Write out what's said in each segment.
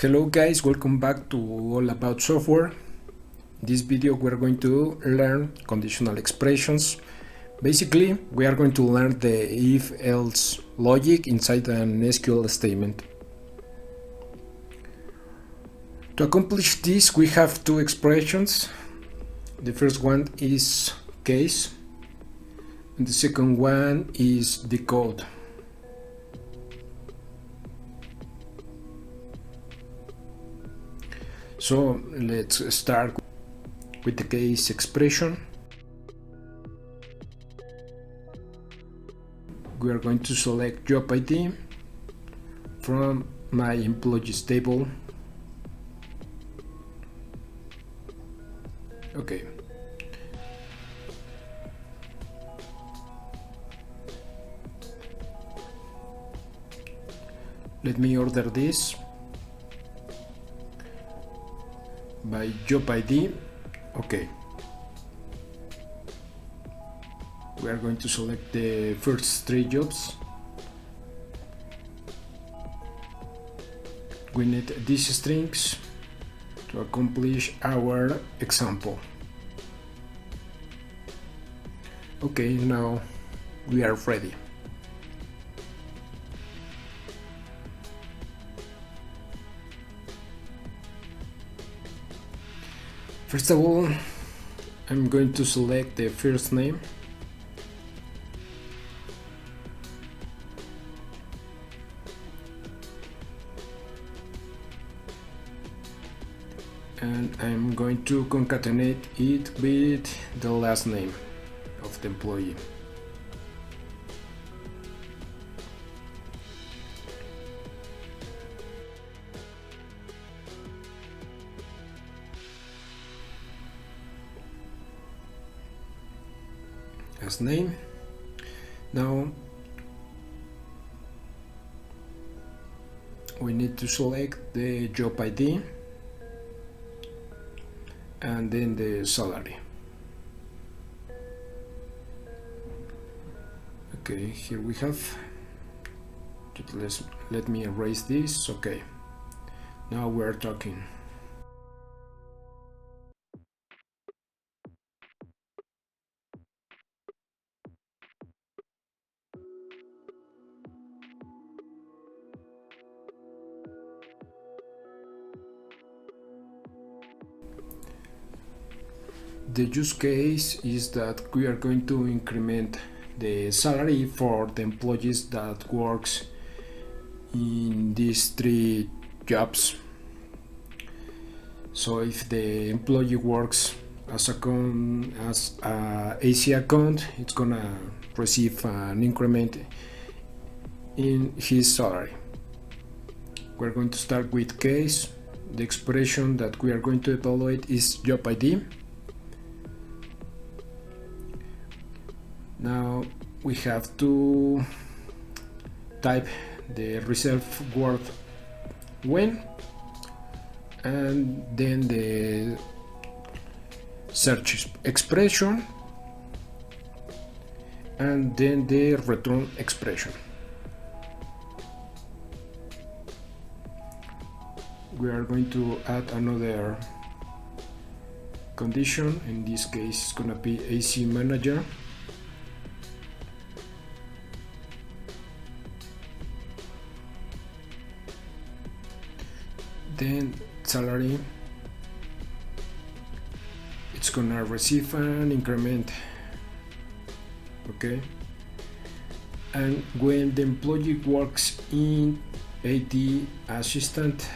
Hello guys, welcome back to All About Software. In this video we're going to learn conditional expressions. Basically, we are going to learn the if-else logic inside an SQL statement. To accomplish this, we have two expressions. The first one is case, and the second one is the code. So let's start with the case expression. We are going to select job ID from my employees table. Okay. Let me order this by job ID. Okay. We are going to select the first three jobs. We need these strings to accomplish our example. Okay, now we are ready. First of all, I'm going to select the first name. And I'm going to concatenate it with the last name of the employee. As name. Now we need to select the job ID and then the salary. Okay, here we have. Let me erase this. Okay, now we're talking. The use case is that we are going to increment the salary for the employees that works in these three jobs. So if the employee works as a AC account, it's gonna receive an increment in his salary. We're going to start with case. The expression that we are going to evaluate is job ID. Now we have to type the reserved word when, and then the search expression, and then the return expression. We are going to add another condition. In this case, it's gonna be AC manager. Then salary, it's gonna receive an increment. Okay, and when the employee works in AD assistant,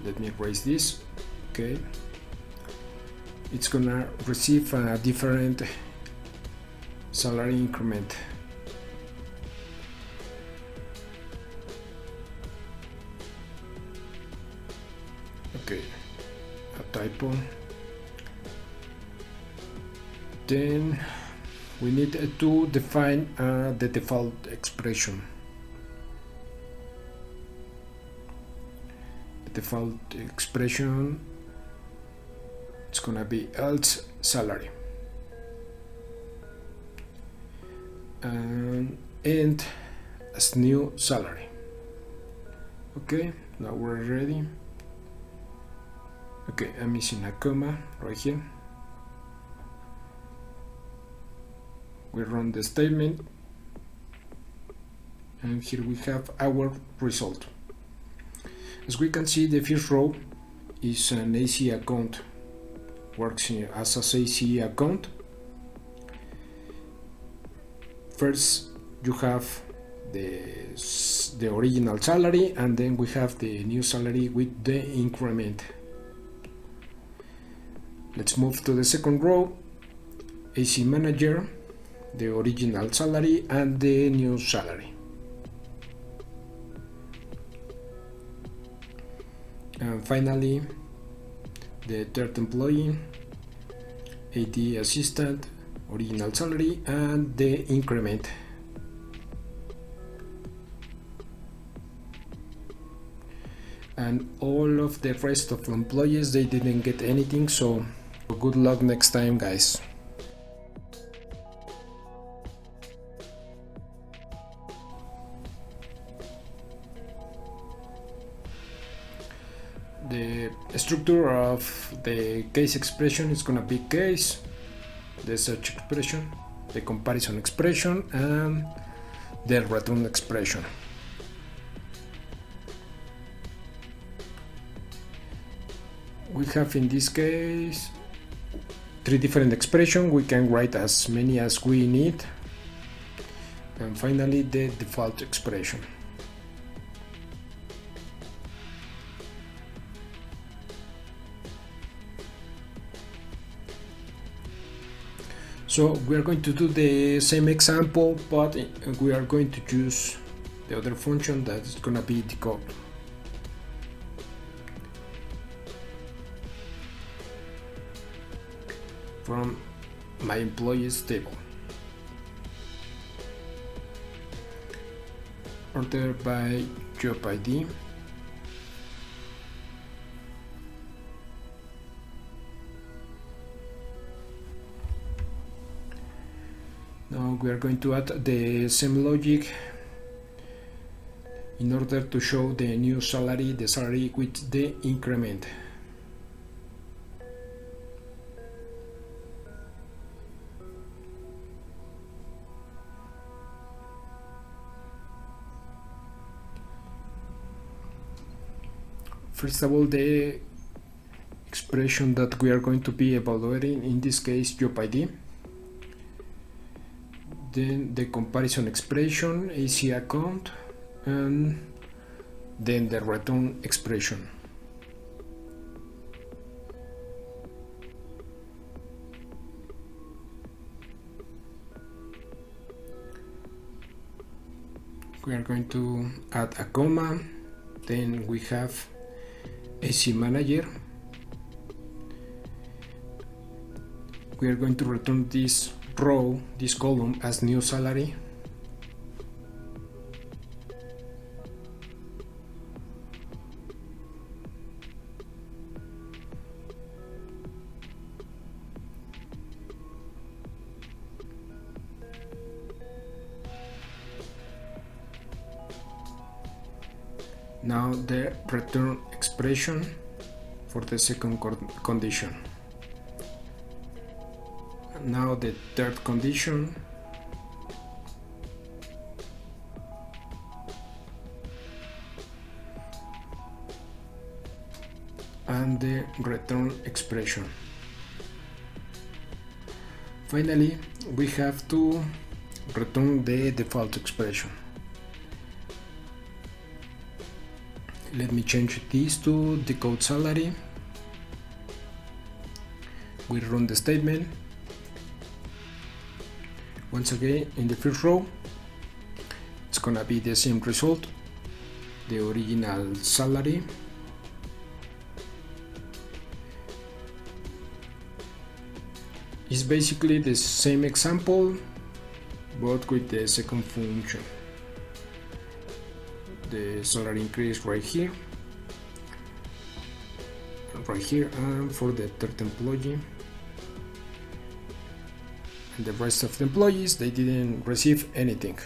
let me erase this. Okay, it's gonna receive a different salary increment. Okay, a typo. Then we need to define the default expression. The default expression, it's gonna be else salary, and as new salary. Okay, now we're ready. Okay, I'm missing a comma right here. We run the statement, and here we have our result. As we can see, the first row is an AC account, works as an AC account. First, you have the original salary, and then we have the new salary with the increment. Let's move to the second row, AC manager, the original salary and the new salary. And finally, the third employee, AD assistant, original salary and the increment. And all of the rest of employees, they didn't get anything, so good luck next time, guys. The structure of the case expression is going to be case, the search expression, the comparison expression, and the return expression. We have in this case 3 different expressions. We can write as many as we need, and finally the default expression. So we are going to do the same example, but we are going to use the other function that is going to be decode. From my employees table. Order by job ID. Now we are going to add the same logic in order to show the new salary, the salary with the increment. First of all, the expression that we are going to be evaluating, in this case job ID. Then the comparison expression, AC account, and then the return expression. We are going to add a comma, then we have AC manager. We are going to return this row, this column, as new salary. Now the return expression for the second condition. Now the third condition. And the return expression. Finally, we have to return the default expression. Let me change this to decode salary. We run the statement. Once again, in the first row, it's gonna be the same result, the original salary. It's basically the same example, but with the second function. The salary increase right here, and for the third employee. And the rest of the employees, they didn't receive anything.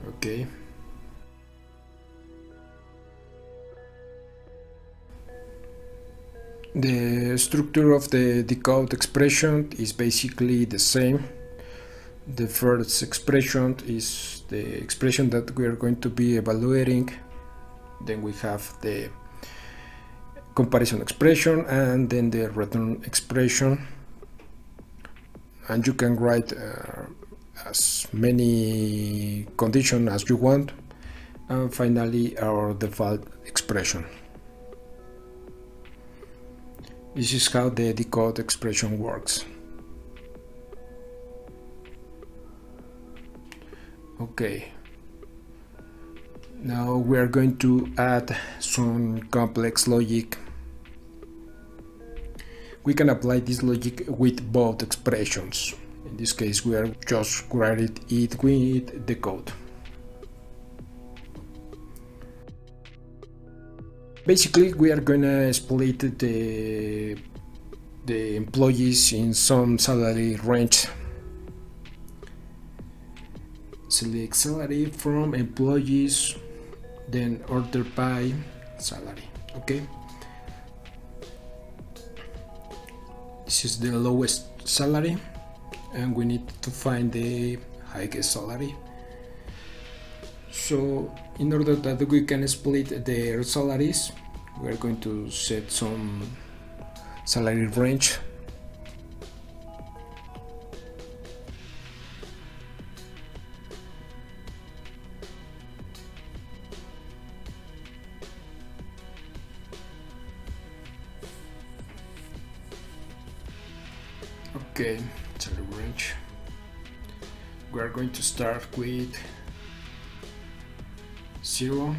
Okay. The structure of the decode expression is basically the same. The first expression is the expression that we are going to be evaluating. Then we have the comparison expression and then the return expression. And you can write as many conditions as you want. And finally, our default expression. This is how the decode expression works. Okay. Now we are going to add some complex logic. We can apply this logic with both expressions. In this case, we are just writing it with the code. Basically, we are gonna split the employees in some salary range. Select salary from employees, then order by salary. Okay. This is the lowest salary, and we need to find the highest salary. So in order that we can split their salaries, we are going to set some salary range. Okay, salary range. We are going to start with 0,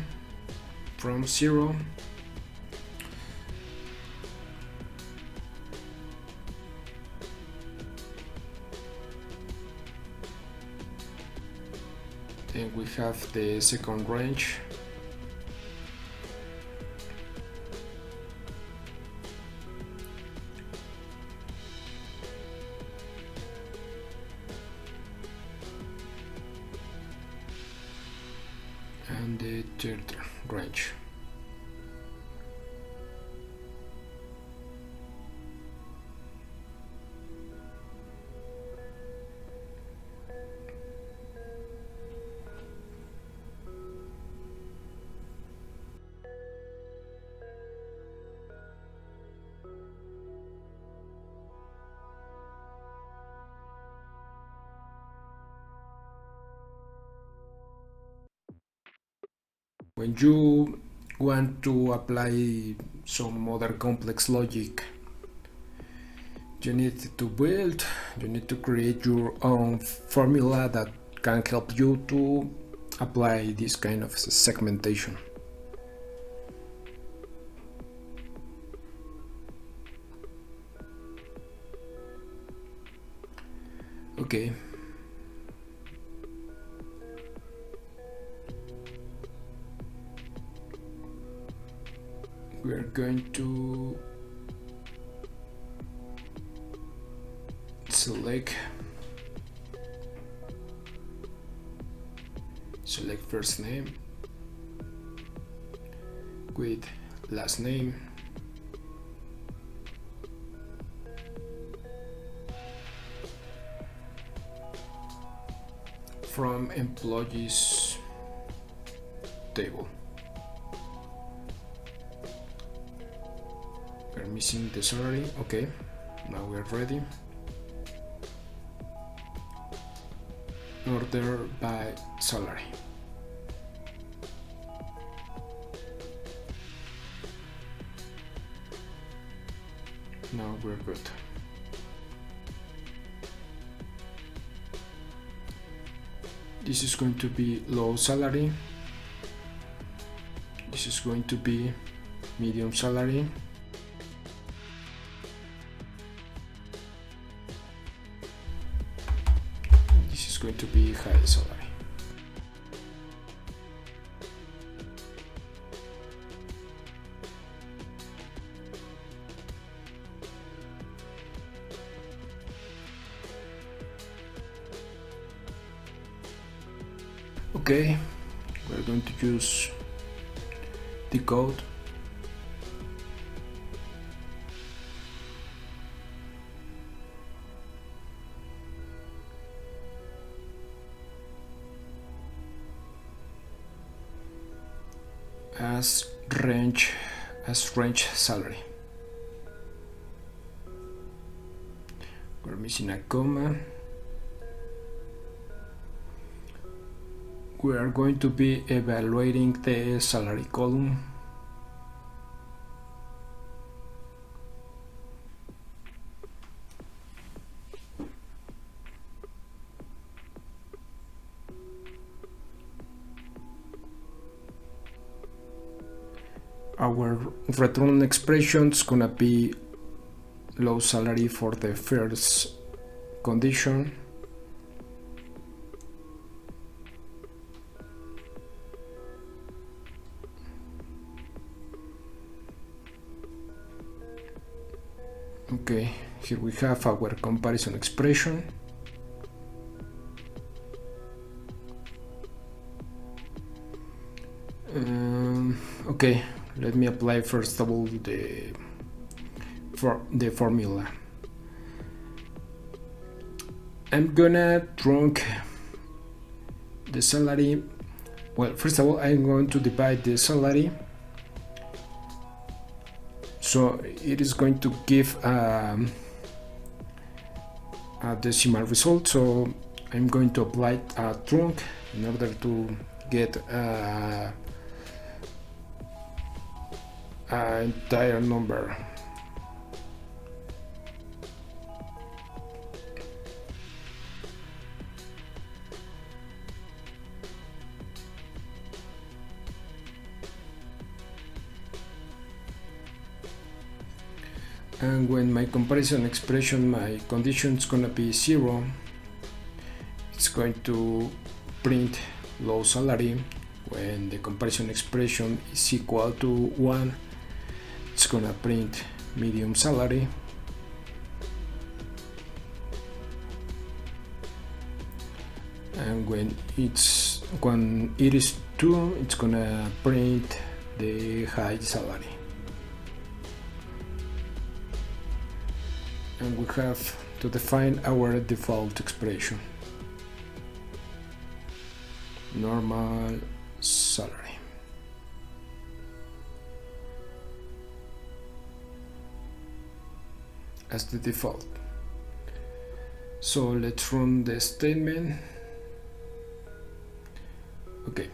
from 0. Then we have the second range. And the third range. When you want to apply some other complex logic, you need to create your own formula that can help you to apply this kind of segmentation. Okay. We are going to select first name with last name, from employees table. We're missing the salary. Okay, now we're ready. Order by salary. Now we're good. This is going to be low salary. This is going to be medium salary. This is going to be high salary. Okay, we're going to use the code. As range salary. We're missing a comma. We are going to be evaluating the salary column. Our return expression is gonna be low salary for the first condition. Okay, here we have our comparison expression. Okay, let me apply first of all the formula. I'm gonna trunk the salary. Well, first of all, I'm going to divide the salary, so it is going to give a decimal result. So I'm going to apply a trunk in order to get an entire number. And when my comparison expression, my condition is gonna be 0, it's going to print low salary. When the comparison expression is equal to 1, it's gonna print medium salary. And when it is 2, it's gonna print the high salary. And we have to define our default expression. Normal salary. As the default. So let's run the statement. Okay.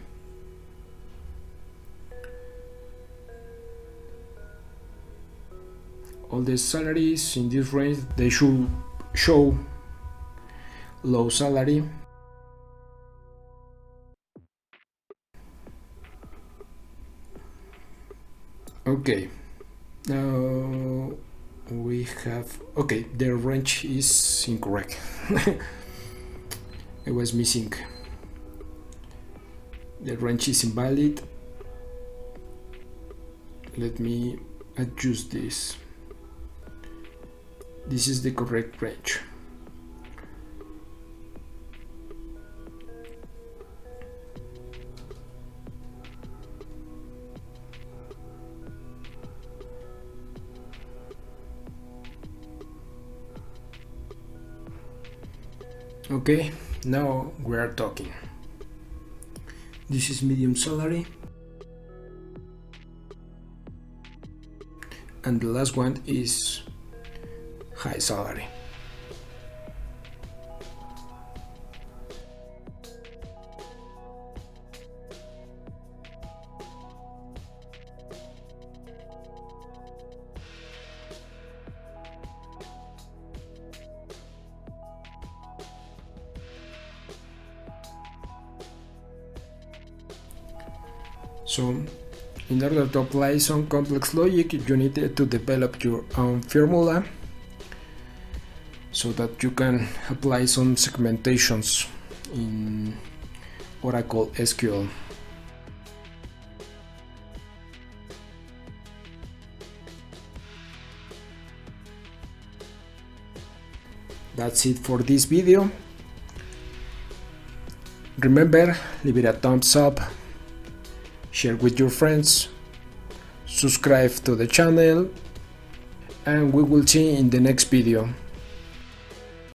All the salaries in this range, they should show low salary. Okay, now we have, okay, the range is incorrect. I was missing. The range is invalid. Let me adjust this. This is the correct range. Okay, now we are talking. This is medium salary. And the last one is high salary. So, in order to apply some complex logic, you need to develop your own formula so that you can apply some segmentations in Oracle SQL. That's it for this video. Remember, leave it a thumbs up, share with your friends, subscribe to the channel, and we will see in the next video.